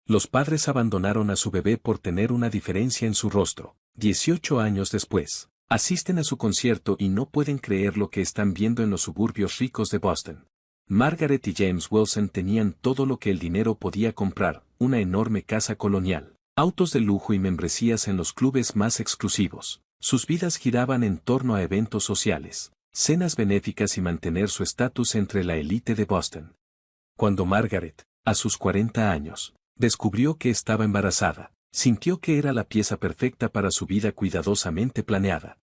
Los padres abandonaron a su bebé por tener una diferencia en su rostro. 18 años después, asisten a su concierto y no pueden creer lo que están viendo en los suburbios ricos de Boston. Margaret y James Wilson tenían todo lo que el dinero podía comprar, una enorme casa colonial, autos de lujo y membresías en los clubes más exclusivos. Sus vidas giraban en torno a eventos sociales, cenas benéficas y mantener su estatus entre la élite de Boston. Cuando Margaret, a sus 40 años, descubrió que estaba embarazada, sintió que era la pieza perfecta para su vida cuidadosamente planeada.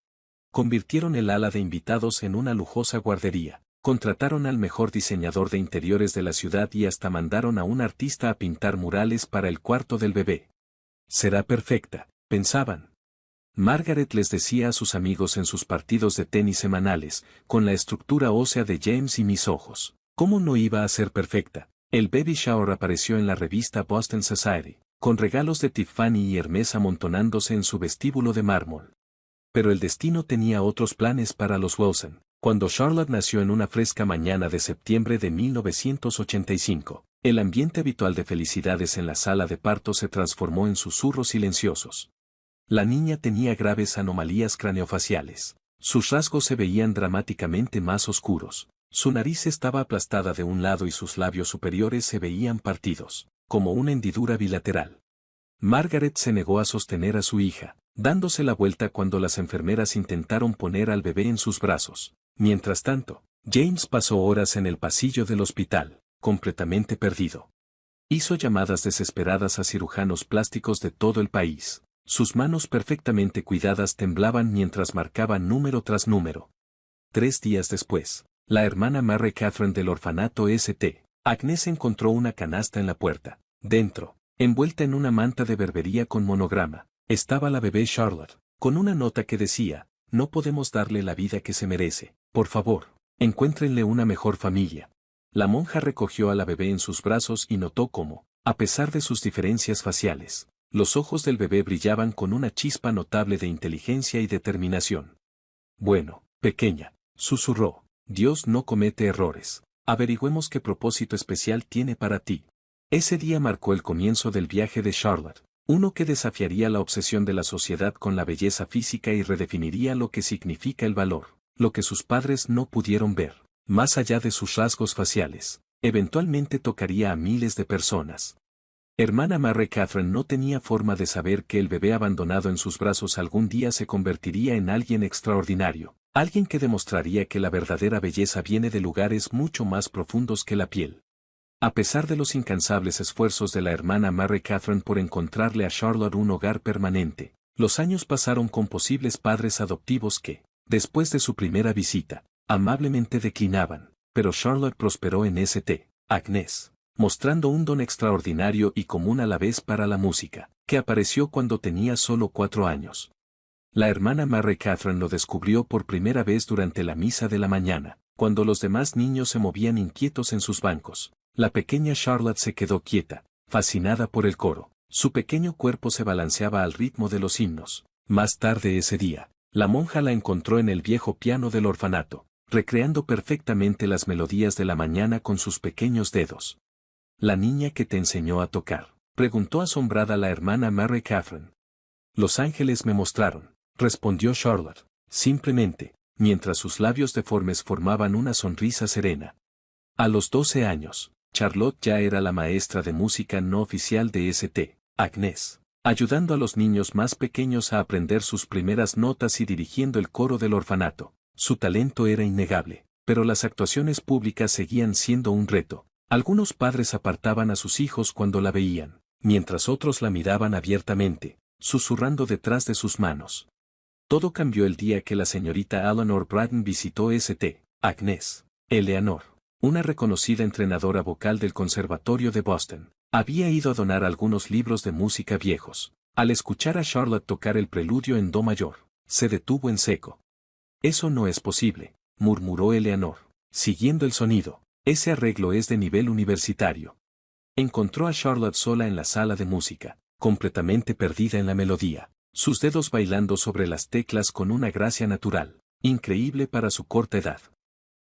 Convirtieron el ala de invitados en una lujosa guardería, contrataron al mejor diseñador de interiores de la ciudad y hasta mandaron a un artista a pintar murales para el cuarto del bebé. Será perfecta, pensaban. Margaret les decía a sus amigos en sus partidos de tenis semanales, con la estructura ósea de James y mis ojos. ¿Cómo no iba a ser perfecta? El baby shower apareció en la revista Boston Society, con regalos de Tiffany y Hermès amontonándose en su vestíbulo de mármol. Pero el destino tenía otros planes para los Wilson. Cuando Charlotte nació en una fresca mañana de septiembre de 1985, el ambiente habitual de felicidades en la sala de parto se transformó en susurros silenciosos. La niña tenía graves anomalías craneofaciales. Sus rasgos se veían dramáticamente más oscuros. Su nariz estaba aplastada de un lado y sus labios superiores se veían partidos, como una hendidura bilateral. Margaret se negó a sostener a su hija, dándose la vuelta cuando las enfermeras intentaron poner al bebé en sus brazos. Mientras tanto, James pasó horas en el pasillo del hospital, completamente perdido. Hizo llamadas desesperadas a cirujanos plásticos de todo el país. Sus manos perfectamente cuidadas temblaban mientras marcaban número tras número. 3 días después, la hermana Mary Catherine del orfanato St. Agnes encontró una canasta en la puerta. Dentro, envuelta en una manta de berbería con monograma, estaba la bebé Charlotte, con una nota que decía: no podemos darle la vida que se merece, por favor, encuéntrenle una mejor familia. La monja recogió a la bebé en sus brazos y notó cómo, a pesar de sus diferencias faciales, los ojos del bebé brillaban con una chispa notable de inteligencia y determinación. Bueno, pequeña, susurró, Dios no comete errores. Averigüemos qué propósito especial tiene para ti. Ese día marcó el comienzo del viaje de Charlotte, uno que desafiaría la obsesión de la sociedad con la belleza física y redefiniría lo que significa el valor, lo que sus padres no pudieron ver, más allá de sus rasgos faciales. Eventualmente tocaría a miles de personas. Hermana Mary Catherine no tenía forma de saber que el bebé abandonado en sus brazos algún día se convertiría en alguien extraordinario, alguien que demostraría que la verdadera belleza viene de lugares mucho más profundos que la piel. A pesar de los incansables esfuerzos de la hermana Mary Catherine por encontrarle a Charlotte un hogar permanente, los años pasaron con posibles padres adoptivos que, después de su primera visita, amablemente declinaban, pero Charlotte prosperó en St. Agnes, mostrando un don extraordinario y común a la vez para la música, que apareció cuando tenía solo 4 años. La hermana Mary Catherine lo descubrió por primera vez durante la misa de la mañana, cuando los demás niños se movían inquietos en sus bancos. La pequeña Charlotte se quedó quieta, fascinada por el coro. Su pequeño cuerpo se balanceaba al ritmo de los himnos. Más tarde ese día, la monja la encontró en el viejo piano del orfanato, recreando perfectamente las melodías de la mañana con sus pequeños dedos. «¿La niña que te enseñó a tocar?», preguntó asombrada la hermana Mary Catherine. «Los ángeles me mostraron», respondió Charlotte, simplemente, mientras sus labios deformes formaban una sonrisa serena. A los 12 años, Charlotte ya era la maestra de música no oficial de St. Agnes, ayudando a los niños más pequeños a aprender sus primeras notas y dirigiendo el coro del orfanato. Su talento era innegable, pero las actuaciones públicas seguían siendo un reto. Algunos padres apartaban a sus hijos cuando la veían, mientras otros la miraban abiertamente, susurrando detrás de sus manos. Todo cambió el día que la señorita Eleanor Braddon visitó St. Agnes. Eleanor, una reconocida entrenadora vocal del Conservatorio de Boston, había ido a donar algunos libros de música viejos. Al escuchar a Charlotte tocar el preludio en do mayor, se detuvo en seco. «Eso no es posible», murmuró Eleanor, siguiendo el sonido. «Ese arreglo es de nivel universitario». Encontró a Charlotte sola en la sala de música, completamente perdida en la melodía, sus dedos bailando sobre las teclas con una gracia natural, increíble para su corta edad.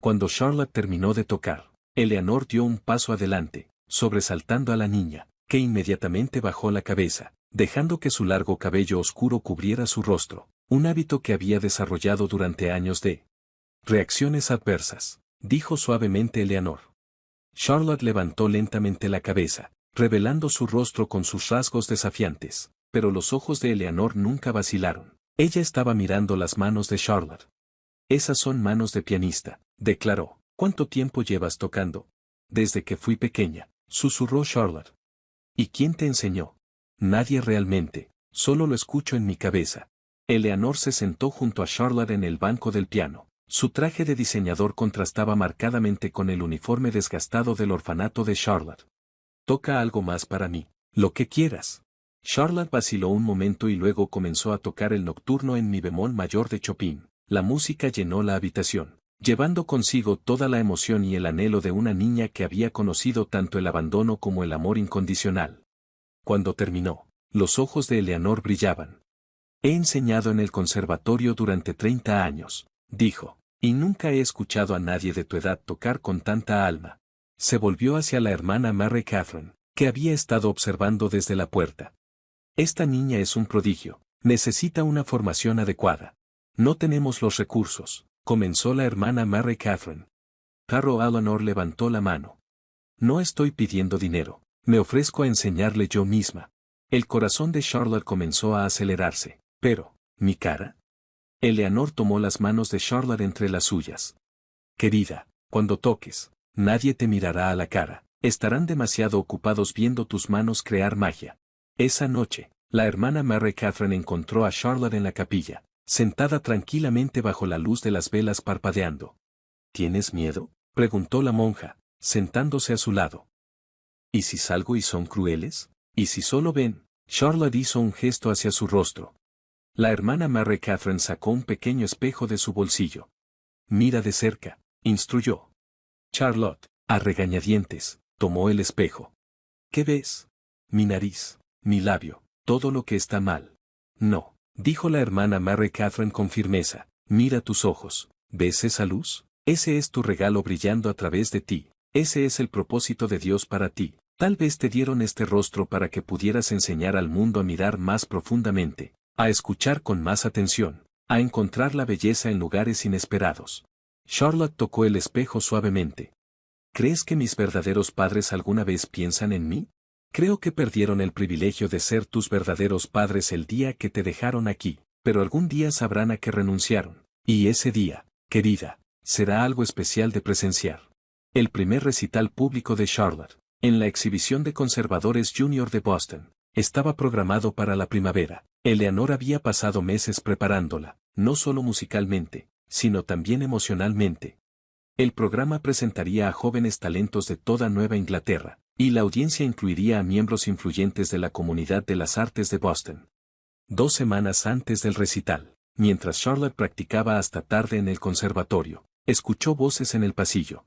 Cuando Charlotte terminó de tocar, Eleanor dio un paso adelante, sobresaltando a la niña, que inmediatamente bajó la cabeza, dejando que su largo cabello oscuro cubriera su rostro, un hábito que había desarrollado durante años de reacciones adversas, dijo suavemente Eleanor. Charlotte levantó lentamente la cabeza, revelando su rostro con sus rasgos desafiantes, pero los ojos de Eleanor nunca vacilaron. Ella estaba mirando las manos de Charlotte. Esas son manos de pianista, declaró. ¿Cuánto tiempo llevas tocando? Desde que fui pequeña, susurró Charlotte. ¿Y quién te enseñó? Nadie realmente, solo lo escucho en mi cabeza. Eleanor se sentó junto a Charlotte en el banco del piano. Su traje de diseñador contrastaba marcadamente con el uniforme desgastado del orfanato de Charlotte. Toca algo más para mí, lo que quieras. Charlotte vaciló un momento y luego comenzó a tocar el nocturno en mi bemol mayor de Chopin. La música llenó la habitación, llevando consigo toda la emoción y el anhelo de una niña que había conocido tanto el abandono como el amor incondicional. Cuando terminó, los ojos de Eleanor brillaban. He enseñado en el conservatorio durante 30 años, dijo, y nunca he escuchado a nadie de tu edad tocar con tanta alma. Se volvió hacia la hermana Mary Catherine, que había estado observando desde la puerta. Esta niña es un prodigio, necesita una formación adecuada. No tenemos los recursos, comenzó la hermana Mary Catherine. Carol Eleanor levantó la mano. No estoy pidiendo dinero, me ofrezco a enseñarle yo misma. El corazón de Charlotte comenzó a acelerarse, pero, ¿mi cara? Eleanor tomó las manos de Charlotte entre las suyas. Querida, cuando toques, nadie te mirará a la cara, estarán demasiado ocupados viendo tus manos crear magia. Esa noche, la hermana Mary Catherine encontró a Charlotte en la capilla, sentada tranquilamente bajo la luz de las velas parpadeando. ¿Tienes miedo?, preguntó la monja, sentándose a su lado. ¿Y si salgo y son crueles? ¿Y si solo ven? Charlotte hizo un gesto hacia su rostro. La hermana Mary Catherine sacó un pequeño espejo de su bolsillo. Mira de cerca, instruyó. Charlotte, a regañadientes, tomó el espejo. ¿Qué ves? Mi nariz, mi labio, todo lo que está mal. No, dijo la hermana Mary Catherine con firmeza, mira tus ojos, ¿ves esa luz? Ese es tu regalo brillando a través de ti, ese es el propósito de Dios para ti. Tal vez te dieron este rostro para que pudieras enseñar al mundo a mirar más profundamente, a escuchar con más atención, a encontrar la belleza en lugares inesperados. Charlotte tocó el espejo suavemente. ¿Crees que mis verdaderos padres alguna vez piensan en mí? Creo que perdieron el privilegio de ser tus verdaderos padres el día que te dejaron aquí, pero algún día sabrán a qué renunciaron, y ese día, querida, será algo especial de presenciar. El primer recital público de Charlotte, en la exhibición de Conservadores Junior de Boston, estaba programado para la primavera. Eleanor había pasado meses preparándola, no solo musicalmente, sino también emocionalmente. El programa presentaría a jóvenes talentos de toda Nueva Inglaterra, y la audiencia incluiría a miembros influyentes de la comunidad de las artes de Boston. 2 semanas antes del recital, mientras Charlotte practicaba hasta tarde en el conservatorio, escuchó voces en el pasillo.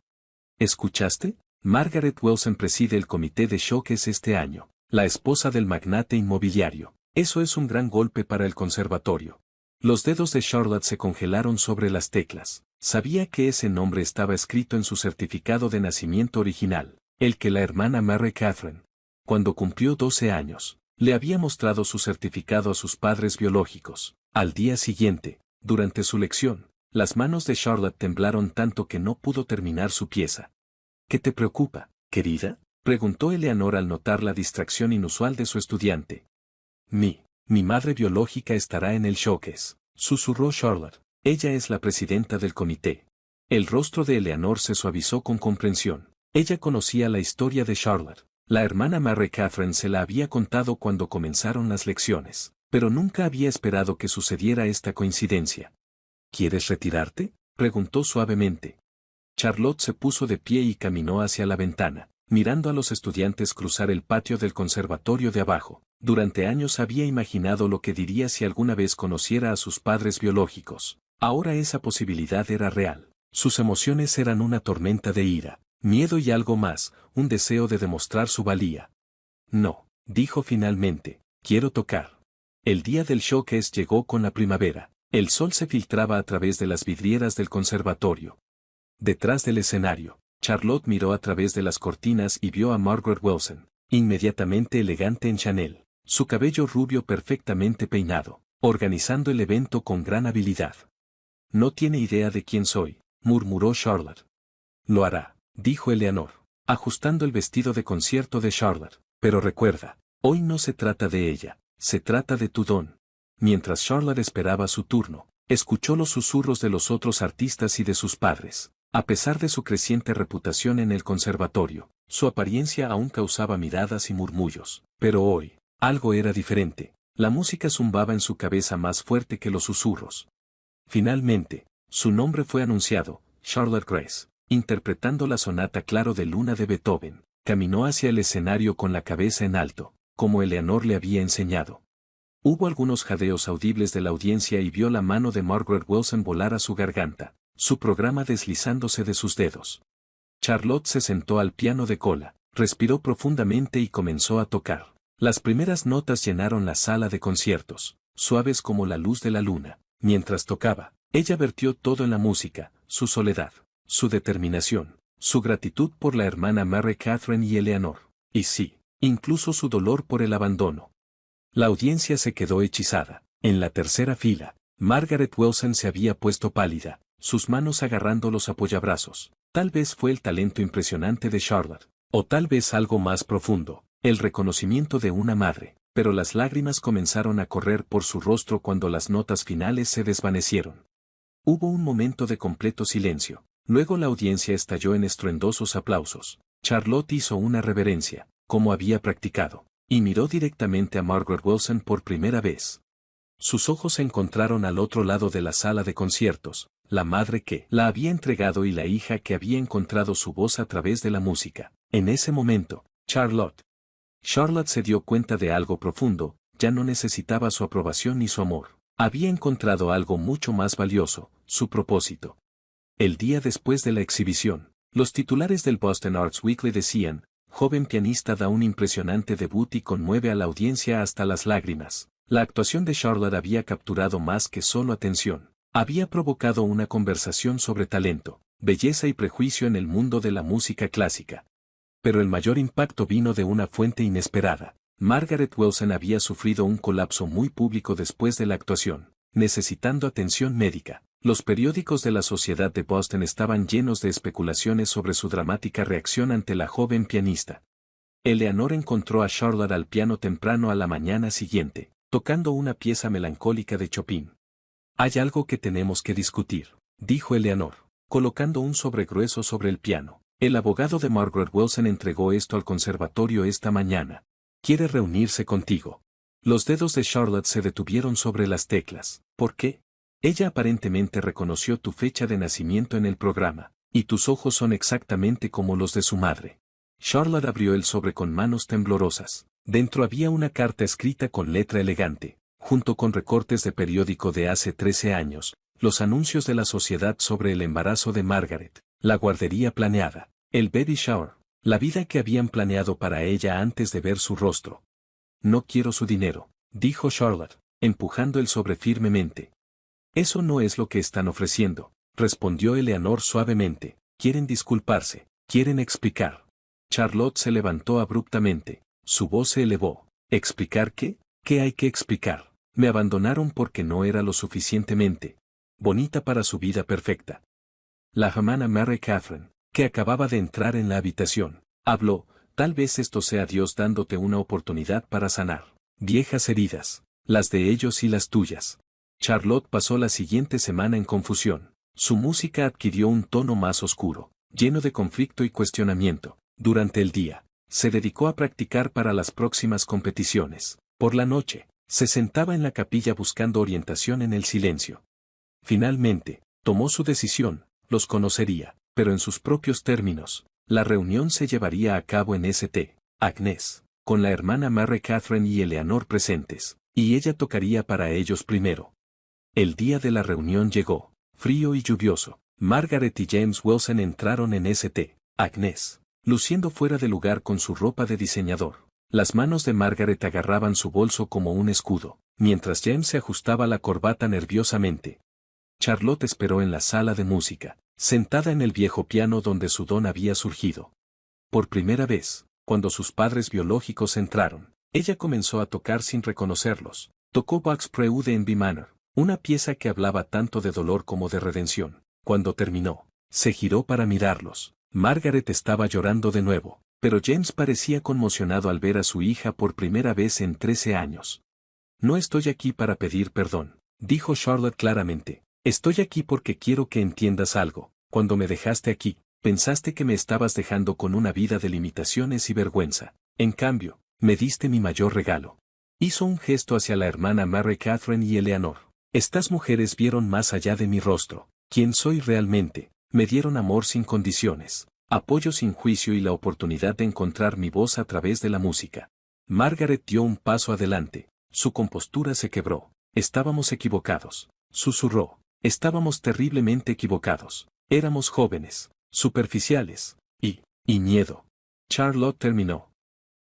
¿Escuchaste? Margaret Wilson preside el comité de showcase este año, la esposa del magnate inmobiliario. Eso es un gran golpe para el conservatorio. Los dedos de Charlotte se congelaron sobre las teclas. Sabía que ese nombre estaba escrito en su certificado de nacimiento original, el que la hermana Mary Catherine, cuando cumplió 12 años, le había mostrado su certificado a sus padres biológicos. Al día siguiente, durante su lección, las manos de Charlotte temblaron tanto que no pudo terminar su pieza. ¿Qué te preocupa, querida?, preguntó Eleanor al notar la distracción inusual de su estudiante. Mi madre biológica estará en el showcase, susurró Charlotte. Ella es la presidenta del comité. El rostro de Eleanor se suavizó con comprensión. Ella conocía la historia de Charlotte. La hermana Mary Catherine se la había contado cuando comenzaron las lecciones, pero nunca había esperado que sucediera esta coincidencia. ¿Quieres retirarte?, preguntó suavemente. Charlotte se puso de pie y caminó hacia la ventana, mirando a los estudiantes cruzar el patio del conservatorio de abajo. Durante años había imaginado lo que diría si alguna vez conociera a sus padres biológicos. Ahora esa posibilidad era real. Sus emociones eran una tormenta de ira, miedo y algo más, un deseo de demostrar su valía. No, dijo finalmente, quiero tocar. El día del showcase llegó con la primavera. El sol se filtraba a través de las vidrieras del conservatorio. Detrás del escenario, Charlotte miró a través de las cortinas y vio a Margaret Wilson, inmediatamente elegante en Chanel, su cabello rubio perfectamente peinado, organizando el evento con gran habilidad. No tiene idea de quién soy, murmuró Charlotte. Lo hará, dijo Eleanor, ajustando el vestido de concierto de Charlotte, pero recuerda, hoy no se trata de ella, se trata de tu don. Mientras Charlotte esperaba su turno, escuchó los susurros de los otros artistas y de sus padres. A pesar de su creciente reputación en el conservatorio, su apariencia aún causaba miradas y murmullos. Pero hoy, algo era diferente. La música zumbaba en su cabeza más fuerte que los susurros. Finalmente, su nombre fue anunciado, Charlotte Grace, interpretando la sonata Claro de Luna de Beethoven. Caminó hacia el escenario con la cabeza en alto, como Eleanor le había enseñado. Hubo algunos jadeos audibles de la audiencia y vio la mano de Margaret Wilson volar a su garganta, su programa deslizándose de sus dedos. Charlotte se sentó al piano de cola, respiró profundamente y comenzó a tocar. Las primeras notas llenaron la sala de conciertos, suaves como la luz de la luna. Mientras tocaba, ella vertió todo en la música, su soledad, su determinación, su gratitud por la hermana Mary Catherine y Eleanor, y sí, incluso su dolor por el abandono. La audiencia se quedó hechizada. En la tercera fila, Margaret Wilson se había puesto pálida, sus manos agarrando los apoyabrazos. Tal vez fue el talento impresionante de Charlotte, o tal vez algo más profundo, el reconocimiento de una madre, pero las lágrimas comenzaron a correr por su rostro cuando las notas finales se desvanecieron. Hubo un momento de completo silencio, luego la audiencia estalló en estruendosos aplausos. Charlotte hizo una reverencia, como había practicado, y miró directamente a Margaret Wilson por primera vez. Sus ojos se encontraron al otro lado de la sala de conciertos, la madre que la había entregado y la hija que había encontrado su voz a través de la música. En ese momento, Charlotte se dio cuenta de algo profundo, ya no necesitaba su aprobación ni su amor. Había encontrado algo mucho más valioso, su propósito. El día después de la exhibición, los titulares del Boston Arts Weekly decían, joven pianista da un impresionante debut y conmueve a la audiencia hasta las lágrimas. La actuación de Charlotte había capturado más que solo atención. Había provocado una conversación sobre talento, belleza y prejuicio en el mundo de la música clásica. Pero el mayor impacto vino de una fuente inesperada. Margaret Wilson había sufrido un colapso muy público después de la actuación, necesitando atención médica. Los periódicos de la Sociedad de Boston estaban llenos de especulaciones sobre su dramática reacción ante la joven pianista. Eleanor encontró a Charlotte al piano temprano a la mañana siguiente, tocando una pieza melancólica de Chopin. Hay algo que tenemos que discutir, dijo Eleanor, colocando un sobre grueso sobre el piano. El abogado de Margaret Wilson entregó esto al conservatorio esta mañana. Quiere reunirse contigo. Los dedos de Charlotte se detuvieron sobre las teclas. ¿Por qué? Ella aparentemente reconoció tu fecha de nacimiento en el programa, y tus ojos son exactamente como los de su madre. Charlotte abrió el sobre con manos temblorosas. Dentro había una carta escrita con letra elegante, junto con recortes de periódico de hace 13 años, los anuncios de la sociedad sobre el embarazo de Margaret, la guardería planeada, el baby shower, la vida que habían planeado para ella antes de ver su rostro. No quiero su dinero, dijo Charlotte, empujando el sobre firmemente. Eso no es lo que están ofreciendo, respondió Eleanor suavemente. Quieren disculparse, quieren explicar. Charlotte se levantó abruptamente, su voz se elevó. ¿Explicar qué? ¿Qué hay que explicar? Me abandonaron porque no era lo suficientemente bonita para su vida perfecta. La hermana Mary Catherine, que acababa de entrar en la habitación, habló. Tal vez esto sea Dios dándote una oportunidad para sanar viejas heridas, las de ellos y las tuyas. Charlotte pasó la siguiente semana en confusión. Su música adquirió un tono más oscuro, lleno de conflicto y cuestionamiento. Durante el día, se dedicó a practicar para las próximas competiciones. Por la noche, se sentaba en la capilla buscando orientación en el silencio. Finalmente, tomó su decisión, los conocería, pero en sus propios términos. La reunión se llevaría a cabo en St. Agnes, con la hermana Mary Catherine y Eleanor presentes, y ella tocaría para ellos primero. El día de la reunión llegó, frío y lluvioso. Margaret y James Wilson entraron en St. Agnes, luciendo fuera de lugar con su ropa de diseñador. Las manos de Margaret agarraban su bolso como un escudo, mientras James se ajustaba la corbata nerviosamente. Charlotte esperó en la sala de música, sentada en el viejo piano donde su don había surgido. Por primera vez, Cuando sus padres biológicos entraron, ella comenzó a tocar sin reconocerlos. Tocó Bach's Prelude en B Minor, una pieza que hablaba tanto de dolor como de redención. Cuando terminó, se giró para mirarlos. Margaret estaba llorando de nuevo, pero James parecía conmocionado al ver a su hija por primera vez en 13 años. No estoy aquí para pedir perdón, dijo Charlotte claramente. Estoy aquí porque quiero que entiendas algo. Cuando me dejaste aquí, pensaste que me estabas dejando con una vida de limitaciones y vergüenza. En cambio, me diste mi mayor regalo. Hizo un gesto hacia la hermana Mary Catherine y Eleanor. Estas mujeres vieron más allá de mi rostro, quién soy realmente, me dieron amor sin condiciones, apoyo sin juicio y la oportunidad de encontrar mi voz a través de la música. Margaret dio un paso adelante, su compostura se quebró. Estábamos equivocados, susurró, estábamos terriblemente equivocados. Éramos jóvenes, superficiales, y miedo. Charlotte terminó.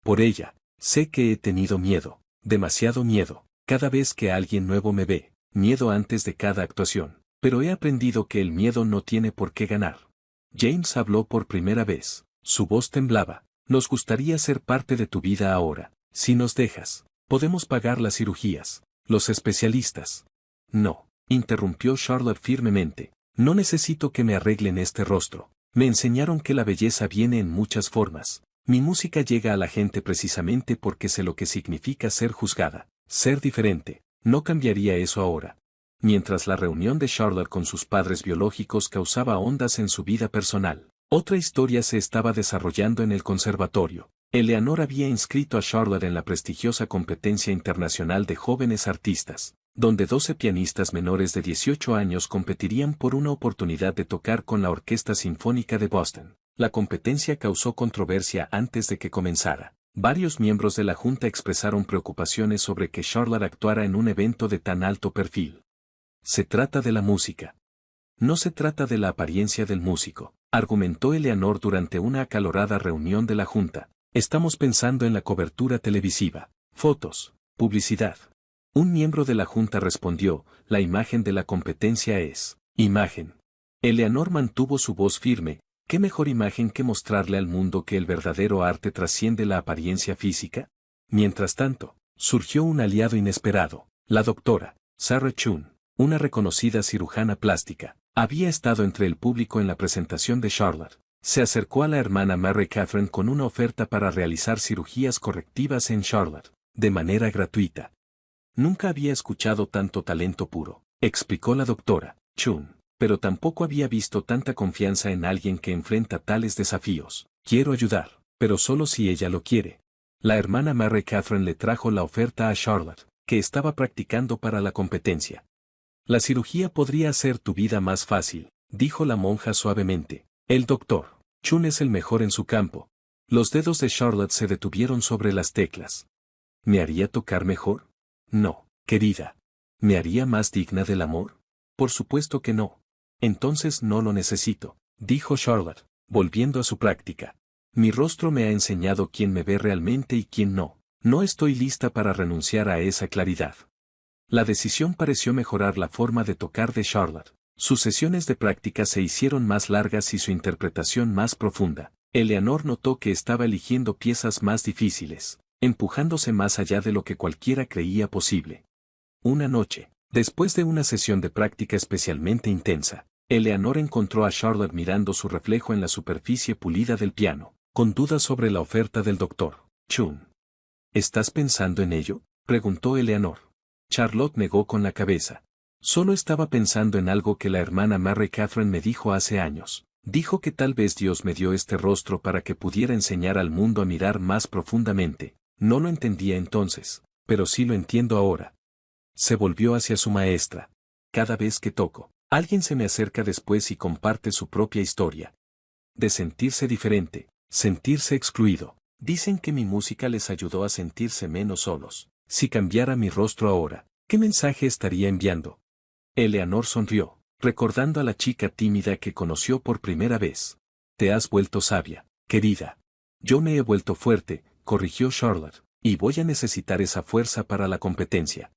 Por ella, sé que he tenido miedo, demasiado miedo, cada vez que alguien nuevo me ve, miedo antes de cada actuación, pero he aprendido que el miedo no tiene por qué ganar. James habló por primera vez, su voz temblaba, nos gustaría ser parte de tu vida ahora, si nos dejas, podemos pagar las cirugías, los especialistas. No, interrumpió Charlotte firmemente. No necesito que me arreglen este rostro. Me enseñaron que la belleza viene en muchas formas. Mi música llega a la gente precisamente porque sé lo que significa ser juzgada, ser diferente. No cambiaría eso ahora. Mientras la reunión de Charlotte con sus padres biológicos causaba ondas en su vida personal, otra historia se estaba desarrollando en el conservatorio. Eleanor había inscrito a Charlotte en la prestigiosa competencia internacional de jóvenes artistas, donde 12 pianistas menores de 18 años competirían por una oportunidad de tocar con la Orquesta Sinfónica de Boston. La competencia causó controversia antes de que comenzara. Varios miembros de la Junta expresaron preocupaciones sobre que Charlotte actuara en un evento de tan alto perfil. Se trata de la música. No se trata de la apariencia del músico, argumentó Eleanor durante una acalorada reunión de la Junta. Estamos pensando en la cobertura televisiva, fotos, publicidad. Un miembro de la Junta respondió, la imagen de la competencia es, imagen. Eleanor mantuvo su voz firme, ¿qué mejor imagen que mostrarle al mundo que el verdadero arte trasciende la apariencia física? Mientras tanto, surgió un aliado inesperado, la doctora, Sarah Chun, una reconocida cirujana plástica, había estado entre el público en la presentación de Charlotte. Se acercó a la hermana Mary Catherine con una oferta para realizar cirugías correctivas en Charlotte, de manera gratuita. Nunca había escuchado tanto talento puro, explicó la doctora Chun, pero tampoco había visto tanta confianza en alguien que enfrenta tales desafíos. Quiero ayudar, pero solo si ella lo quiere. La hermana Mary Catherine le trajo la oferta a Charlotte, que estaba practicando para la competencia. La cirugía podría hacer tu vida más fácil, dijo la monja suavemente. El doctor Chun es el mejor en su campo. Los dedos de Charlotte se detuvieron sobre las teclas. ¿Me haría tocar mejor? No, querida. ¿Me haría más digna del amor? Por supuesto que no. Entonces no lo necesito, dijo Charlotte, volviendo a su práctica. Mi rostro me ha enseñado quién me ve realmente y quién no. No estoy lista para renunciar a esa claridad. La decisión pareció mejorar la forma de tocar de Charlotte. Sus sesiones de práctica se hicieron más largas y su interpretación más profunda. Eleanor notó que estaba eligiendo piezas más difíciles, empujándose más allá de lo que cualquiera creía posible. Una noche, después de una sesión de práctica especialmente intensa, Eleanor encontró a Charlotte mirando su reflejo en la superficie pulida del piano, con dudas sobre la oferta del doctor Chun. ¿Estás pensando en ello?, preguntó Eleanor. Charlotte negó con la cabeza. Solo estaba pensando en algo que la hermana Mary Catherine me dijo hace años. Dijo que tal vez Dios me dio este rostro para que pudiera enseñar al mundo a mirar más profundamente. No lo entendía entonces, pero sí lo entiendo ahora. Se volvió hacia su maestra. Cada vez que toco, alguien se me acerca después y comparte su propia historia. De sentirse diferente, sentirse excluido. Dicen que mi música les ayudó a sentirse menos solos. Si cambiara mi rostro ahora, ¿qué mensaje estaría enviando? Eleanor sonrió, recordando a la chica tímida que conoció por primera vez. Te has vuelto sabia, querida. Yo me he vuelto fuerte, corrigió Charlotte, y voy a necesitar esa fuerza para la competencia.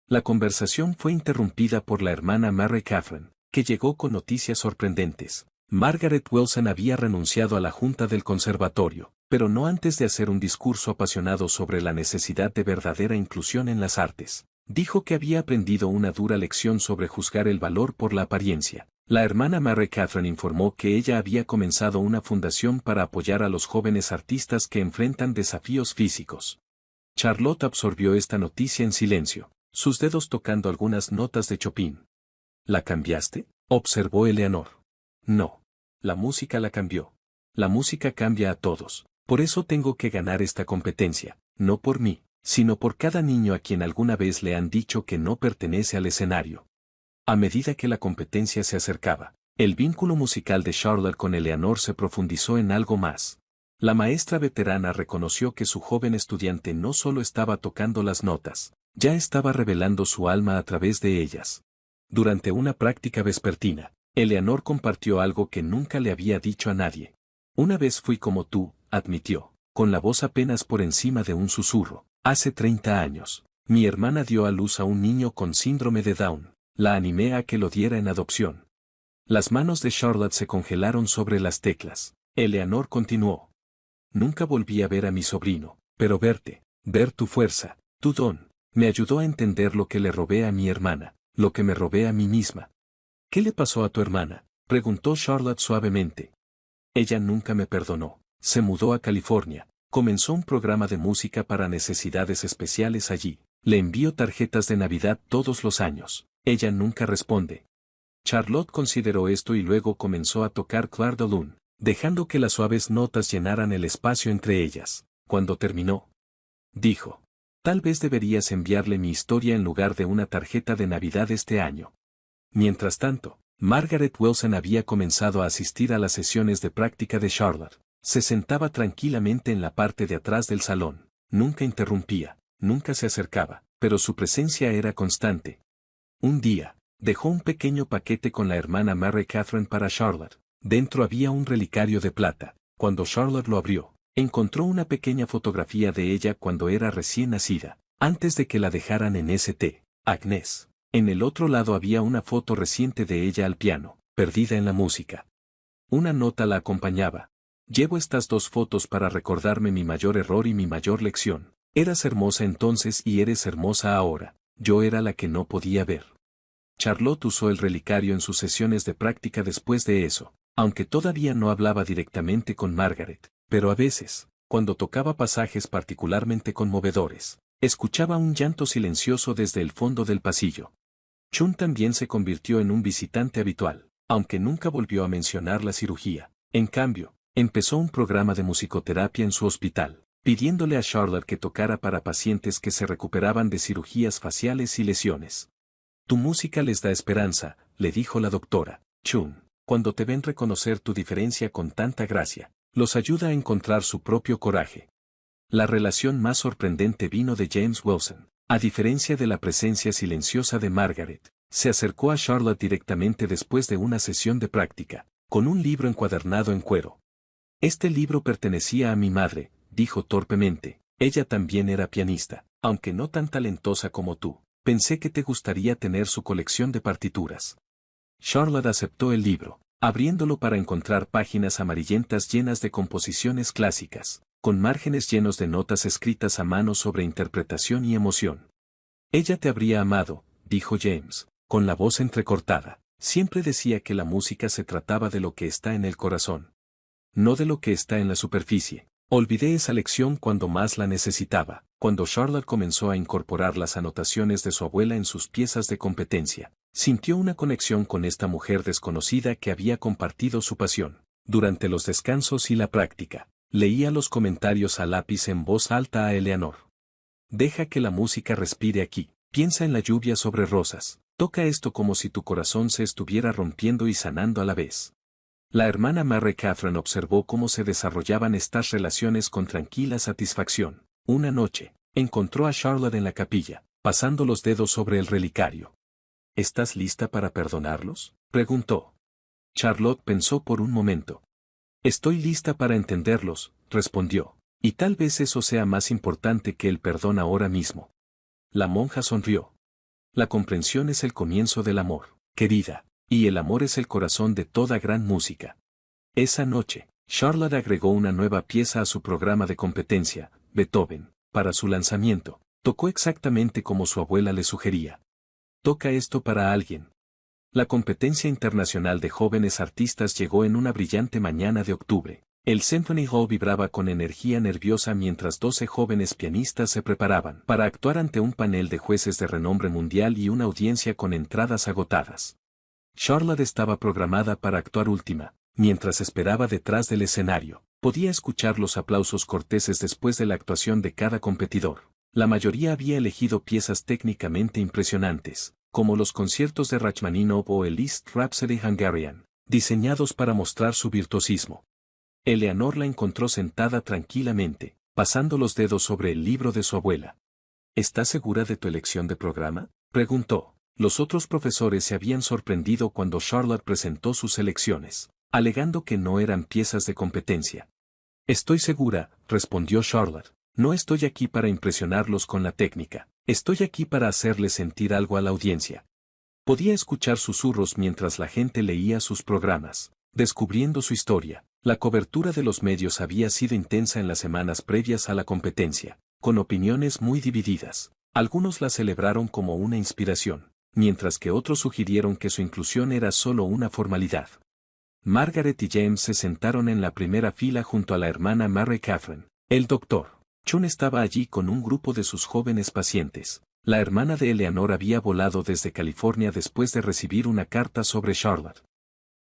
La conversación fue interrumpida por la hermana Mary Catherine, que llegó con noticias sorprendentes. Margaret Wilson había renunciado a la junta del conservatorio, pero no antes de hacer un discurso apasionado sobre la necesidad de verdadera inclusión en las artes. Dijo que había aprendido una dura lección sobre juzgar el valor por la apariencia. La hermana Mary Catherine informó que ella había comenzado una fundación para apoyar a los jóvenes artistas que enfrentan desafíos físicos. Charlotte absorbió esta noticia en silencio, sus dedos tocando algunas notas de Chopin. ¿La cambiaste?, observó Eleanor. No. La música la cambió. La música cambia a todos. Por eso tengo que ganar esta competencia, no por mí, sino por cada niño a quien alguna vez le han dicho que no pertenece al escenario. A medida que la competencia se acercaba, el vínculo musical de Charlotte con Eleanor se profundizó en algo más. La maestra veterana reconoció que su joven estudiante no solo estaba tocando las notas, ya estaba revelando su alma a través de ellas. Durante una práctica vespertina, Eleanor compartió algo que nunca le había dicho a nadie. Una vez fui como tú, admitió, con la voz apenas por encima de un susurro. Hace 30 años, mi hermana dio a luz a un niño con síndrome de Down. La animé a que lo diera en adopción. Las manos de Charlotte se congelaron sobre las teclas. Eleanor continuó. Nunca volví a ver a mi sobrino, pero ver tu fuerza, tu don, me ayudó a entender lo que le robé a mi hermana, lo que me robé a mí misma. ¿Qué le pasó a tu hermana?, preguntó Charlotte suavemente. Ella nunca me perdonó. Se mudó a California, comenzó un programa de música para necesidades especiales allí. Le envío tarjetas de Navidad todos los años. Ella nunca responde. Charlotte consideró esto y luego comenzó a tocar Clair de Lune, dejando que las suaves notas llenaran el espacio entre ellas. Cuando terminó, dijo, tal vez deberías enviarle mi historia en lugar de una tarjeta de Navidad este año. Mientras tanto, Margaret Wilson había comenzado a asistir a las sesiones de práctica de Charlotte. Se sentaba tranquilamente en la parte de atrás del salón. Nunca interrumpía, nunca se acercaba, pero su presencia era constante. Un día, dejó un pequeño paquete con la hermana Mary Catherine para Charlotte. Dentro había un relicario de plata. Cuando Charlotte lo abrió, encontró una pequeña fotografía de ella cuando era recién nacida, antes de que la dejaran en St. Agnes. En el otro lado había una foto reciente de ella al piano, perdida en la música. Una nota la acompañaba. Llevo estas dos fotos para recordarme mi mayor error y mi mayor lección. Eras hermosa entonces y eres hermosa ahora. Yo era la que no podía ver. Charlotte usó el relicario en sus sesiones de práctica después de eso, aunque todavía no hablaba directamente con Margaret, pero a veces, cuando tocaba pasajes particularmente conmovedores, escuchaba un llanto silencioso desde el fondo del pasillo. Chun también se convirtió en un visitante habitual, aunque nunca volvió a mencionar la cirugía. En cambio, empezó un programa de musicoterapia en su hospital, pidiéndole a Charlotte que tocara para pacientes que se recuperaban de cirugías faciales y lesiones. Tu música les da esperanza, le dijo la doctora. Chun, cuando te ven reconocer tu diferencia con tanta gracia, los ayuda a encontrar su propio coraje. La relación más sorprendente vino de James Wilson. A diferencia de la presencia silenciosa de Margaret, se acercó a Charlotte directamente después de una sesión de práctica, con un libro encuadernado en cuero. Este libro pertenecía a mi madre, dijo torpemente. Ella también era pianista, aunque no tan talentosa como tú. Pensé que te gustaría tener su colección de partituras. Charlotte aceptó el libro, abriéndolo para encontrar páginas amarillentas llenas de composiciones clásicas, con márgenes llenos de notas escritas a mano sobre interpretación y emoción. Ella te habría amado, dijo James, con la voz entrecortada. Siempre decía que la música se trataba de lo que está en el corazón, no de lo que está en la superficie. Olvidé esa lección cuando más la necesitaba, cuando Charlotte comenzó a incorporar las anotaciones de su abuela en sus piezas de competencia. Sintió una conexión con esta mujer desconocida que había compartido su pasión. Durante los descansos y la práctica, leía los comentarios a lápiz en voz alta a Eleanor. Deja que la música respire aquí, piensa en la lluvia sobre rosas, toca esto como si tu corazón se estuviera rompiendo y sanando a la vez. La hermana Mary Catherine observó cómo se desarrollaban estas relaciones con tranquila satisfacción. Una noche, encontró a Charlotte en la capilla, pasando los dedos sobre el relicario. ¿Estás lista para perdonarlos?, preguntó. Charlotte pensó por un momento. Estoy lista para entenderlos, respondió, y tal vez eso sea más importante que el perdón ahora mismo. La monja sonrió. La comprensión es el comienzo del amor, querida, y el amor es el corazón de toda gran música. Esa noche, Charlotte agregó una nueva pieza a su programa de competencia, Beethoven, para su lanzamiento. Tocó exactamente como su abuela le sugería. Toca esto para alguien. La competencia internacional de jóvenes artistas llegó en una brillante mañana de octubre. El Symphony Hall vibraba con energía nerviosa mientras 12 jóvenes pianistas se preparaban para actuar ante un panel de jueces de renombre mundial y una audiencia con entradas agotadas. Charlotte estaba programada para actuar última. Mientras esperaba detrás del escenario, podía escuchar los aplausos corteses después de la actuación de cada competidor. La mayoría había elegido piezas técnicamente impresionantes, como los conciertos de Rachmaninoff o el East Rhapsody Hungarian, diseñados para mostrar su virtuosismo. Eleanor la encontró sentada tranquilamente, pasando los dedos sobre el libro de su abuela. ¿Estás segura de tu elección de programa?, preguntó. Los otros profesores se habían sorprendido cuando Charlotte presentó sus selecciones, alegando que no eran piezas de competencia. Estoy segura, respondió Charlotte. No estoy aquí para impresionarlos con la técnica, estoy aquí para hacerles sentir algo a la audiencia. Podía escuchar susurros mientras la gente leía sus programas, descubriendo su historia. La cobertura de los medios había sido intensa en las semanas previas a la competencia, con opiniones muy divididas. Algunos la celebraron como una inspiración, mientras que otros sugirieron que su inclusión era solo una formalidad. Margaret y James se sentaron en la primera fila junto a la hermana Mary Catherine. El doctor Chun estaba allí con un grupo de sus jóvenes pacientes. La hermana de Eleanor había volado desde California después de recibir una carta sobre Charlotte.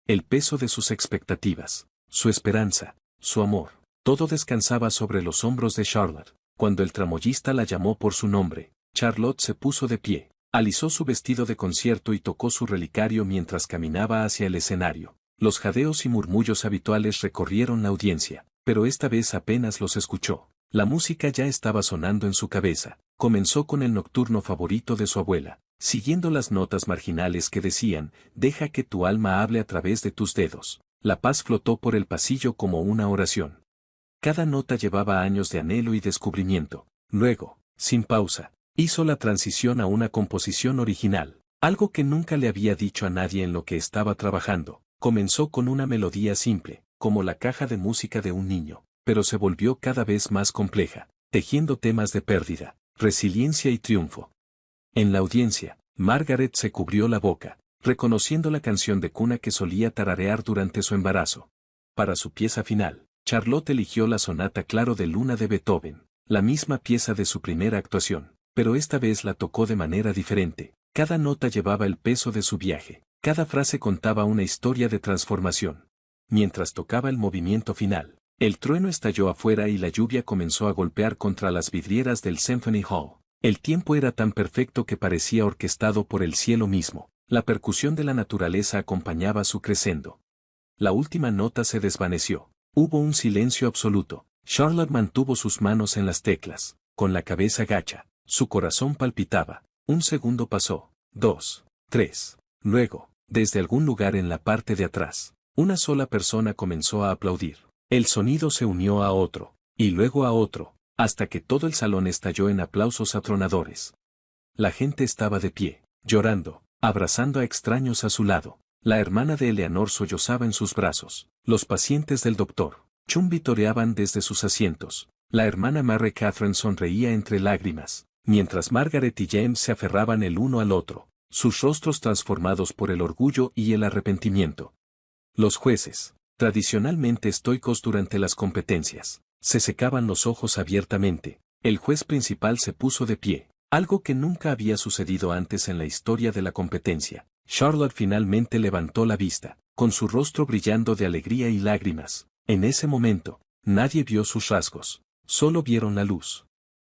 El peso de sus expectativas, su esperanza, su amor, todo descansaba sobre los hombros de Charlotte. Cuando el tramoyista la llamó por su nombre, Charlotte se puso de pie, alisó su vestido de concierto y tocó su relicario mientras caminaba hacia el escenario. Los jadeos y murmullos habituales recorrieron la audiencia, pero esta vez apenas los escuchó. La música ya estaba sonando en su cabeza. Comenzó con el nocturno favorito de su abuela, siguiendo las notas marginales que decían, deja que tu alma hable a través de tus dedos. La paz flotó por el pasillo como una oración. Cada nota llevaba años de anhelo y descubrimiento. Luego, sin pausa, hizo la transición a una composición original, algo que nunca le había dicho a nadie en lo que estaba trabajando. Comenzó con una melodía simple, como la caja de música de un niño, pero se volvió cada vez más compleja, tejiendo temas de pérdida, resiliencia y triunfo. En la audiencia, Margaret se cubrió la boca, reconociendo la canción de cuna que solía tararear durante su embarazo. Para su pieza final, Charlotte eligió la sonata Claro de Luna de Beethoven, la misma pieza de su primera actuación, pero esta vez la tocó de manera diferente. Cada nota llevaba el peso de su viaje, cada frase contaba una historia de transformación. Mientras tocaba el movimiento final, el trueno estalló afuera y la lluvia comenzó a golpear contra las vidrieras del Symphony Hall. El tiempo era tan perfecto que parecía orquestado por el cielo mismo. La percusión de la naturaleza acompañaba su crescendo. La última nota se desvaneció. Hubo un silencio absoluto. Charlotte mantuvo sus manos en las teclas, con la cabeza gacha. Su corazón palpitaba. Un segundo pasó, 2, 3. Luego, desde algún lugar en la parte de atrás, una sola persona comenzó a aplaudir. El sonido se unió a otro, y luego a otro, hasta que todo el salón estalló en aplausos atronadores. La gente estaba de pie, llorando, abrazando a extraños a su lado. La hermana de Eleanor sollozaba en sus brazos. Los pacientes del doctor Chun vitoreaban desde sus asientos. La hermana Mary Catherine sonreía entre lágrimas, mientras Margaret y James se aferraban el uno al otro, sus rostros transformados por el orgullo y el arrepentimiento. Los jueces, tradicionalmente estoicos durante las competencias, se secaban los ojos abiertamente. El juez principal se puso de pie, algo que nunca había sucedido antes en la historia de la competencia. Charlotte finalmente levantó la vista, con su rostro brillando de alegría y lágrimas. En ese momento, nadie vio sus rasgos, solo vieron la luz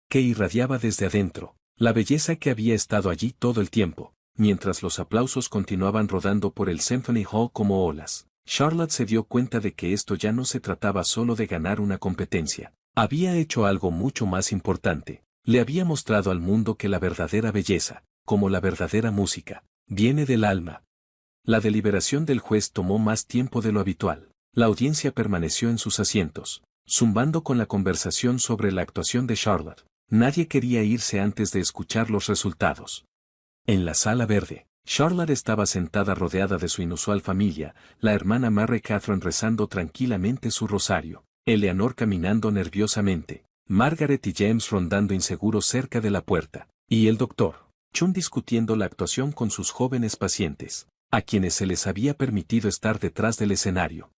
que irradiaba desde adentro, la belleza que había estado allí todo el tiempo. Mientras los aplausos continuaban rodando por el Symphony Hall como olas, Charlotte se dio cuenta de que esto ya no se trataba solo de ganar una competencia. Había hecho algo mucho más importante. Le había mostrado al mundo que la verdadera belleza, como la verdadera música, viene del alma. La deliberación del juez tomó más tiempo de lo habitual. La audiencia permaneció en sus asientos, zumbando con la conversación sobre la actuación de Charlotte. Nadie quería irse antes de escuchar los resultados. En la sala verde, Charlotte estaba sentada rodeada de su inusual familia, la hermana Mary Catherine rezando tranquilamente su rosario, Eleanor caminando nerviosamente, Margaret y James rondando inseguros cerca de la puerta, y el doctor Chun discutiendo la actuación con sus jóvenes pacientes, a quienes se les había permitido estar detrás del escenario.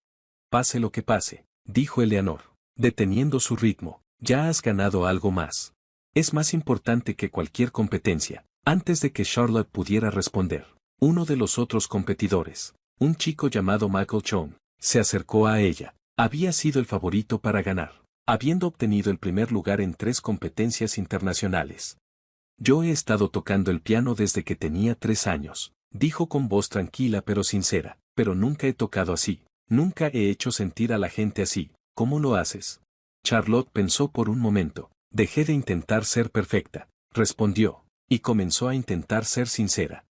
Pase lo que pase, dijo Eleanor, deteniendo su ritmo, ya has ganado algo más. Es más importante que cualquier competencia. Antes de que Charlotte pudiera responder, uno de los otros competidores, un chico llamado Michael Chong, se acercó a ella. Había sido el favorito para ganar, habiendo obtenido el primer lugar en 3 competencias internacionales. Yo he estado tocando el piano desde que tenía 3 años, dijo con voz tranquila pero sincera, pero nunca he tocado así, nunca he hecho sentir a la gente así. ¿Cómo lo haces? Charlotte pensó por un momento. Dejé de intentar ser perfecta, respondió, y comenzó a intentar ser sincera.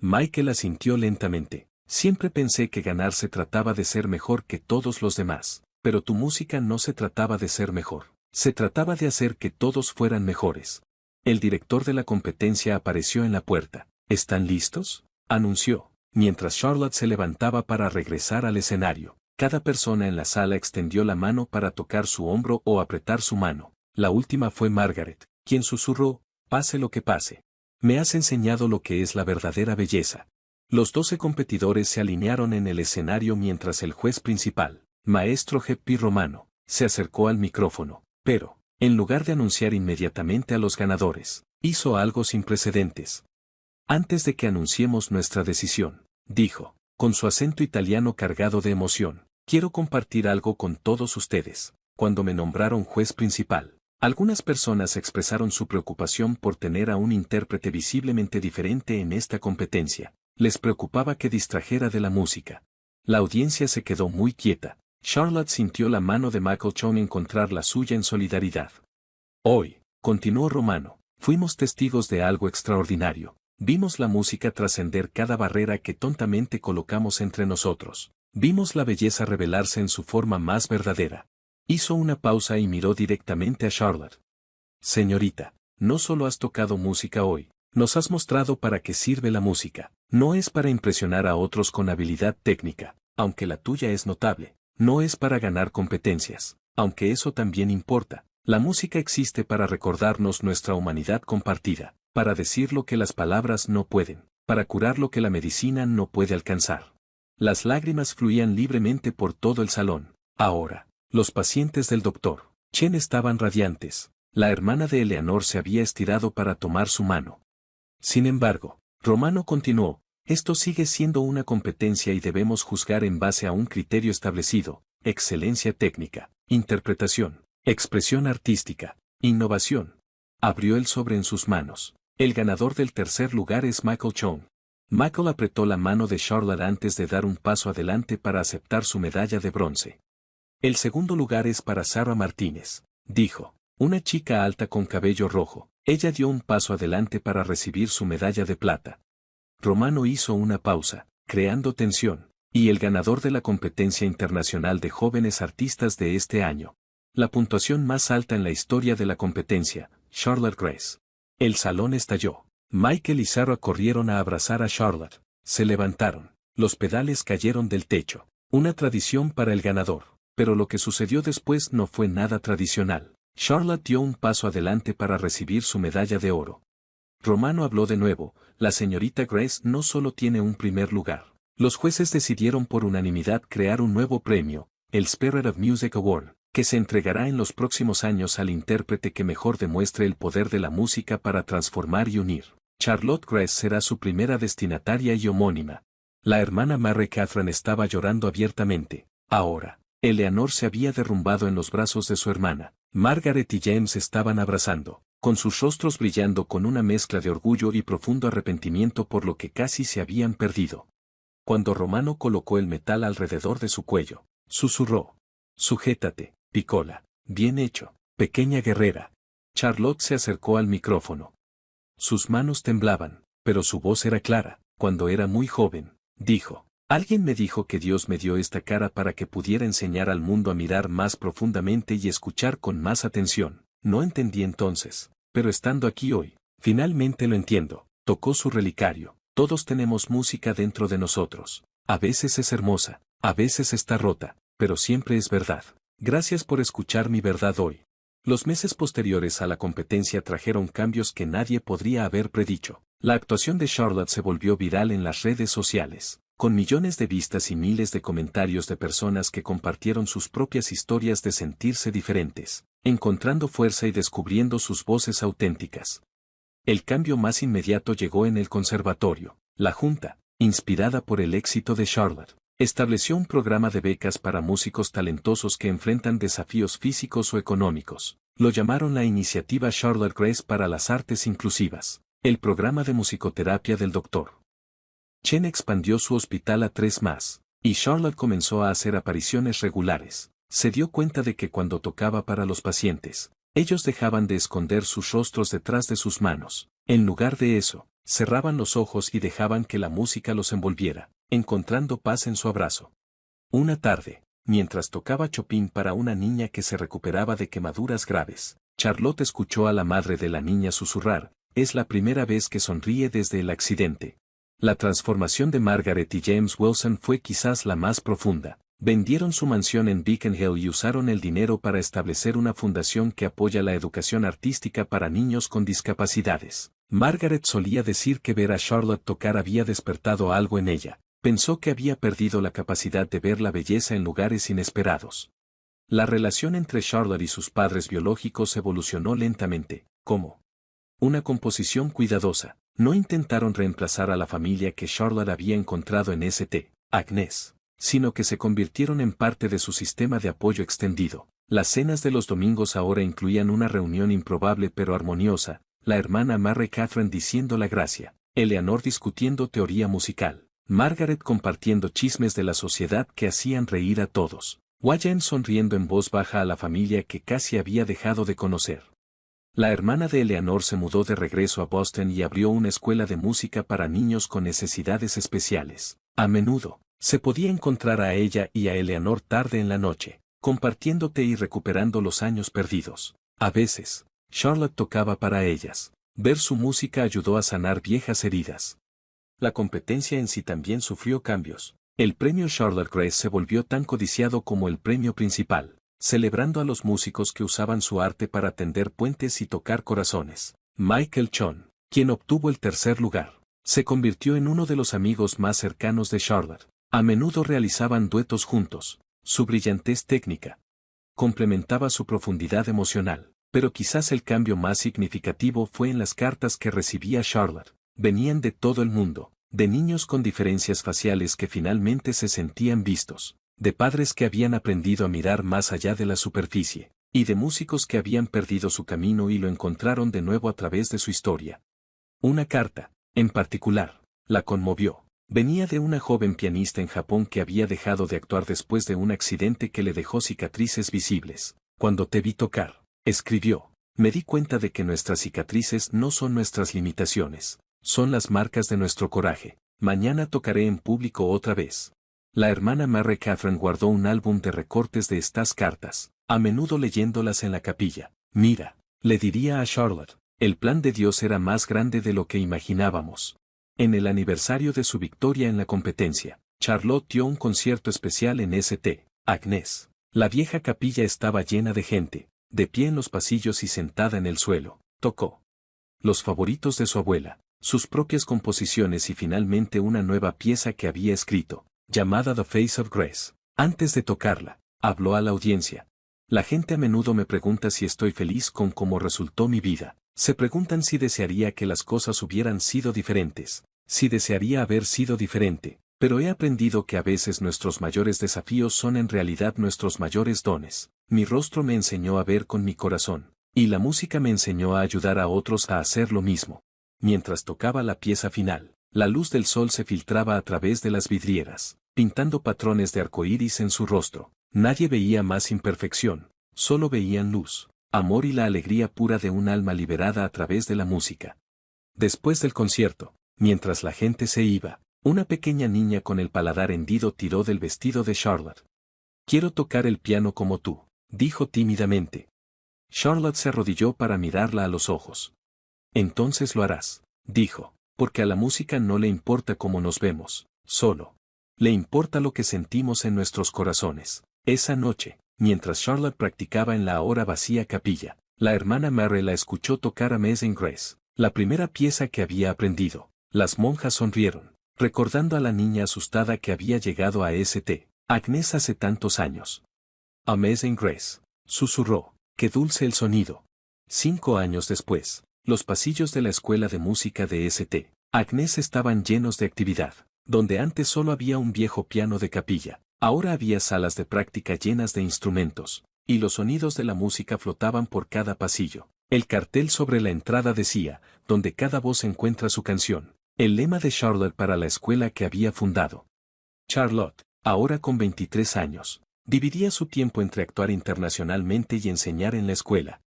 Michael asintió lentamente. Siempre pensé que ganar se trataba de ser mejor que todos los demás, pero tu música no se trataba de ser mejor, se trataba de hacer que todos fueran mejores. El director de la competencia apareció en la puerta. ¿Están listos?, anunció, mientras Charlotte se levantaba para regresar al escenario. Cada persona en la sala extendió la mano para tocar su hombro o apretar su mano. La última fue Margaret, quien susurró, pase lo que pase. Me has enseñado lo que es la verdadera belleza. Los 12 competidores se alinearon en el escenario mientras el juez principal, maestro G.P. Romano, se acercó al micrófono, pero, en lugar de anunciar inmediatamente a los ganadores, hizo algo sin precedentes. Antes de que anunciemos nuestra decisión, dijo, con su acento italiano cargado de emoción, quiero compartir algo con todos ustedes. Cuando me nombraron juez principal, algunas personas expresaron su preocupación por tener a un intérprete visiblemente diferente en esta competencia. Les preocupaba que distrajera de la música. La audiencia se quedó muy quieta. Charlotte sintió la mano de Michael Chong encontrar la suya en solidaridad. Hoy, continuó Romano, fuimos testigos de algo extraordinario. Vimos la música trascender cada barrera que tontamente colocamos entre nosotros. Vimos la belleza revelarse en su forma más verdadera. Hizo una pausa y miró directamente a Charlotte. Señorita, no solo has tocado música hoy, nos has mostrado para qué sirve la música. No es para impresionar a otros con habilidad técnica, aunque la tuya es notable. No es para ganar competencias, aunque eso también importa. La música existe para recordarnos nuestra humanidad compartida, para decir lo que las palabras no pueden, para curar lo que la medicina no puede alcanzar. Las lágrimas fluían libremente por todo el salón. Ahora, los pacientes del doctor Chen estaban radiantes. La hermana de Eleanor se había estirado para tomar su mano. Sin embargo, Romano continuó, esto sigue siendo una competencia y debemos juzgar en base a un criterio establecido, excelencia técnica, interpretación, expresión artística, innovación. Abrió el sobre en sus manos. El ganador del tercer lugar es Michael Chong. Michael apretó la mano de Charlotte antes de dar un paso adelante para aceptar su medalla de bronce. El segundo lugar es para Sarah Martínez, dijo, una chica alta con cabello rojo. Ella dio un paso adelante para recibir su medalla de plata. Romano hizo una pausa, creando tensión, y el ganador de la competencia internacional de jóvenes artistas de este año. La puntuación más alta en la historia de la competencia, Charlotte Grace. El salón estalló. Michael y Sarah corrieron a abrazar a Charlotte. Se levantaron. Los pedales cayeron del techo. Una tradición para el ganador. Pero lo que sucedió después no fue nada tradicional. Charlotte dio un paso adelante para recibir su medalla de oro. Romano habló de nuevo, la señorita Grace no solo tiene un primer lugar. Los jueces decidieron por unanimidad crear un nuevo premio, el Spirit of Music Award, que se entregará en los próximos años al intérprete que mejor demuestre el poder de la música para transformar y unir. Charlotte Grace será su primera destinataria y homónima. La hermana Mary Catherine estaba llorando abiertamente. Ahora, Eleanor se había derrumbado en los brazos de su hermana. Margaret y James estaban abrazando, con sus rostros brillando con una mezcla de orgullo y profundo arrepentimiento por lo que casi se habían perdido. Cuando Romano colocó el metal alrededor de su cuello, susurró. Sujétate, Piccola. Bien hecho, pequeña guerrera. Charlotte se acercó al micrófono. Sus manos temblaban, pero su voz era clara. Cuando era muy joven, dijo. Alguien me dijo que Dios me dio esta cara para que pudiera enseñar al mundo a mirar más profundamente y escuchar con más atención. No entendí entonces, pero estando aquí hoy, finalmente lo entiendo. Tocó su relicario. Todos tenemos música dentro de nosotros. A veces es hermosa, a veces está rota, pero siempre es verdad. Gracias por escuchar mi verdad hoy. Los meses posteriores a la competencia trajeron cambios que nadie podría haber predicho. La actuación de Charlotte se volvió viral en las redes sociales, con millones de vistas y miles de comentarios de personas que compartieron sus propias historias de sentirse diferentes, encontrando fuerza y descubriendo sus voces auténticas. El cambio más inmediato llegó en el conservatorio. La Junta, inspirada por el éxito de Charlotte, estableció un programa de becas para músicos talentosos que enfrentan desafíos físicos o económicos. Lo llamaron la Iniciativa Charlotte Grace para las Artes Inclusivas. El programa de musicoterapia del Dr. Chen expandió su hospital a 3 más, y Charlotte comenzó a hacer apariciones regulares. Se dio cuenta de que cuando tocaba para los pacientes, ellos dejaban de esconder sus rostros detrás de sus manos. En lugar de eso, cerraban los ojos y dejaban que la música los envolviera, encontrando paz en su abrazo. Una tarde, mientras tocaba Chopin para una niña que se recuperaba de quemaduras graves, Charlotte escuchó a la madre de la niña susurrar: «Es la primera vez que sonríe desde el accidente». La transformación de Margaret y James Wilson fue quizás la más profunda. Vendieron su mansión en Beacon Hill y usaron el dinero para establecer una fundación que apoya la educación artística para niños con discapacidades. Margaret solía decir que ver a Charlotte tocar había despertado algo en ella. Pensó que había perdido la capacidad de ver la belleza en lugares inesperados. La relación entre Charlotte y sus padres biológicos evolucionó lentamente, como una composición cuidadosa. No intentaron reemplazar a la familia que Charlotte había encontrado en St. Agnes, sino que se convirtieron en parte de su sistema de apoyo extendido. Las cenas de los domingos ahora incluían una reunión improbable pero armoniosa, la hermana Mary Catherine diciendo la gracia, Eleanor discutiendo teoría musical, Margaret compartiendo chismes de la sociedad que hacían reír a todos, Wayne sonriendo en voz baja a la familia que casi había dejado de conocer. La hermana de Eleanor se mudó de regreso a Boston y abrió una escuela de música para niños con necesidades especiales. A menudo, se podía encontrar a ella y a Eleanor tarde en la noche, compartiendo té y recuperando los años perdidos. A veces, Charlotte tocaba para ellas. Ver su música ayudó a sanar viejas heridas. La competencia en sí también sufrió cambios. El premio Charlotte Grace se volvió tan codiciado como el premio principal, celebrando a los músicos que usaban su arte para tender puentes y tocar corazones. Michael Chon, quien obtuvo el tercer lugar, se convirtió en uno de los amigos más cercanos de Charlotte. A menudo realizaban duetos juntos. Su brillantez técnica complementaba su profundidad emocional, pero quizás el cambio más significativo fue en las cartas que recibía Charlotte. Venían de todo el mundo, de niños con diferencias faciales que finalmente se sentían vistos, de padres que habían aprendido a mirar más allá de la superficie, y de músicos que habían perdido su camino y lo encontraron de nuevo a través de su historia. Una carta, en particular, la conmovió. Venía de una joven pianista en Japón que había dejado de actuar después de un accidente que le dejó cicatrices visibles. Cuando te vi tocar, escribió, me di cuenta de que nuestras cicatrices no son nuestras limitaciones, son las marcas de nuestro coraje. Mañana tocaré en público otra vez. La hermana Mary Catherine guardó un álbum de recortes de estas cartas, a menudo leyéndolas en la capilla. Mira, le diría a Charlotte, el plan de Dios era más grande de lo que imaginábamos. En el aniversario de su victoria en la competencia, Charlotte dio un concierto especial en St. Agnes. La vieja capilla estaba llena de gente, de pie en los pasillos y sentada en el suelo. Tocó los favoritos de su abuela, sus propias composiciones y finalmente una nueva pieza que había escrito, llamada The Face of Grace. Antes de tocarla, habló a la audiencia. La gente a menudo me pregunta si estoy feliz con cómo resultó mi vida. Se preguntan si desearía que las cosas hubieran sido diferentes, si desearía haber sido diferente, pero he aprendido que a veces nuestros mayores desafíos son en realidad nuestros mayores dones. Mi rostro me enseñó a ver con mi corazón, y la música me enseñó a ayudar a otros a hacer lo mismo. Mientras tocaba la pieza final, la luz del sol se filtraba a través de las vidrieras, pintando patrones de arcoíris en su rostro. Nadie veía más imperfección, solo veían luz, amor y la alegría pura de un alma liberada a través de la música. Después del concierto, mientras la gente se iba, una pequeña niña con el paladar hendido tiró del vestido de Charlotte. Quiero tocar el piano como tú, dijo tímidamente. Charlotte se arrodilló para mirarla a los ojos. Entonces lo harás, dijo. Porque a la música no le importa cómo nos vemos, solo. Le importa lo que sentimos en nuestros corazones. Esa noche, mientras Charlotte practicaba en la ahora vacía capilla, la hermana Mary la escuchó tocar Amazing Grace, la primera pieza que había aprendido. Las monjas sonrieron, recordando a la niña asustada que había llegado a St. Agnes hace tantos años. Amazing Grace, susurró, qué dulce el sonido. 5 años después, los pasillos de la escuela de música de St. Agnes estaban llenos de actividad. Donde antes solo había un viejo piano de capilla, ahora había salas de práctica llenas de instrumentos, y los sonidos de la música flotaban por cada pasillo. El cartel sobre la entrada decía, donde cada voz encuentra su canción, el lema de Charlotte para la escuela que había fundado. Charlotte, ahora con 23 años, dividía su tiempo entre actuar internacionalmente y enseñar en la escuela.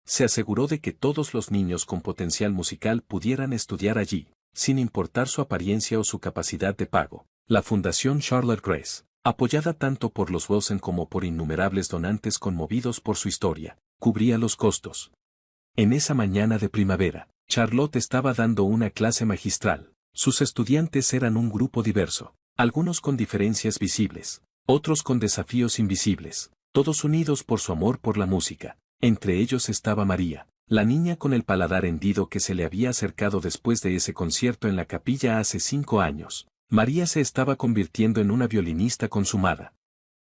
Se aseguró de que todos los niños con potencial musical pudieran estudiar allí, sin importar su apariencia o su capacidad de pago. La Fundación Charlotte Grace, apoyada tanto por los Wilson como por innumerables donantes conmovidos por su historia, cubría los costos. En esa mañana de primavera, Charlotte estaba dando una clase magistral. Sus estudiantes eran un grupo diverso, algunos con diferencias visibles, otros con desafíos invisibles, todos unidos por su amor por la música. Entre ellos estaba María, la niña con el paladar hendido que se le había acercado después de ese concierto en la capilla hace 5 años. María se estaba convirtiendo en una violinista consumada.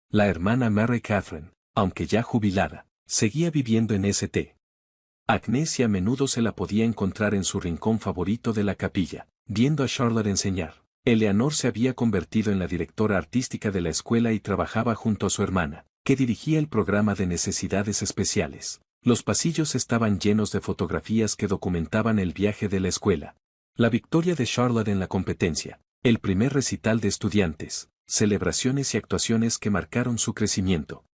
La hermana Mary Catherine, aunque ya jubilada, seguía viviendo en St. Agnes y a menudo se la podía encontrar en su rincón favorito de la capilla, viendo a Charlotte enseñar. Eleanor se había convertido en la directora artística de la escuela y trabajaba junto a su hermana, que dirigía el programa de necesidades especiales. Los pasillos estaban llenos de fotografías que documentaban el viaje de la escuela. La victoria de Charlotte en la competencia, el primer recital de estudiantes, celebraciones y actuaciones que marcaron su crecimiento.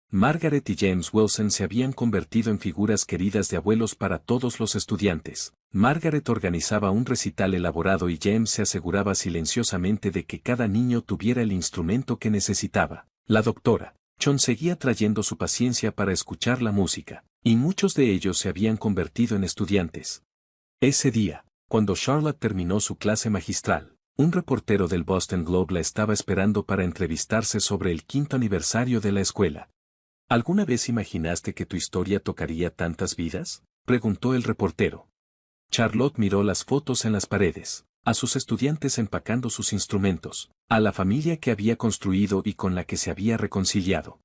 Margaret y James Wilson se habían convertido en figuras queridas de abuelos para todos los estudiantes. Margaret organizaba un recital elaborado y James se aseguraba silenciosamente de que cada niño tuviera el instrumento que necesitaba. La doctora John seguía trayendo su paciencia para escuchar la música, y muchos de ellos se habían convertido en estudiantes. Ese día, cuando Charlotte terminó su clase magistral, un reportero del Boston Globe la estaba esperando para entrevistarse sobre el 5º aniversario de la escuela. ¿Alguna vez imaginaste que tu historia tocaría tantas vidas?, preguntó el reportero. Charlotte miró las fotos en las paredes, a sus estudiantes empacando sus instrumentos, a la familia que había construido y con la que se había reconciliado.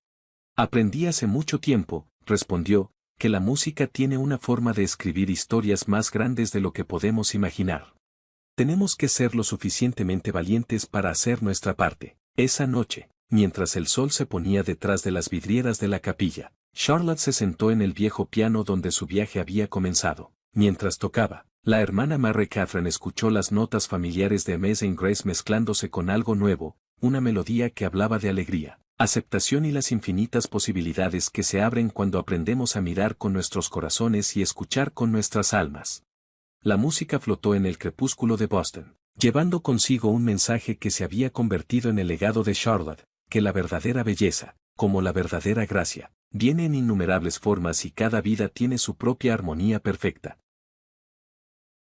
Aprendí hace mucho tiempo, respondió, que la música tiene una forma de escribir historias más grandes de lo que podemos imaginar. Tenemos que ser lo suficientemente valientes para hacer nuestra parte. Esa noche, mientras el sol se ponía detrás de las vidrieras de la capilla, Charlotte se sentó en el viejo piano donde su viaje había comenzado. Mientras tocaba, la hermana Mary Catherine escuchó las notas familiares de Amazing Grace mezclándose con algo nuevo, una melodía que hablaba de alegría, aceptación y las infinitas posibilidades que se abren cuando aprendemos a mirar con nuestros corazones y escuchar con nuestras almas. La música flotó en el crepúsculo de Boston, llevando consigo un mensaje que se había convertido en el legado de Charlotte, que la verdadera belleza, como la verdadera gracia, viene en innumerables formas y cada vida tiene su propia armonía perfecta.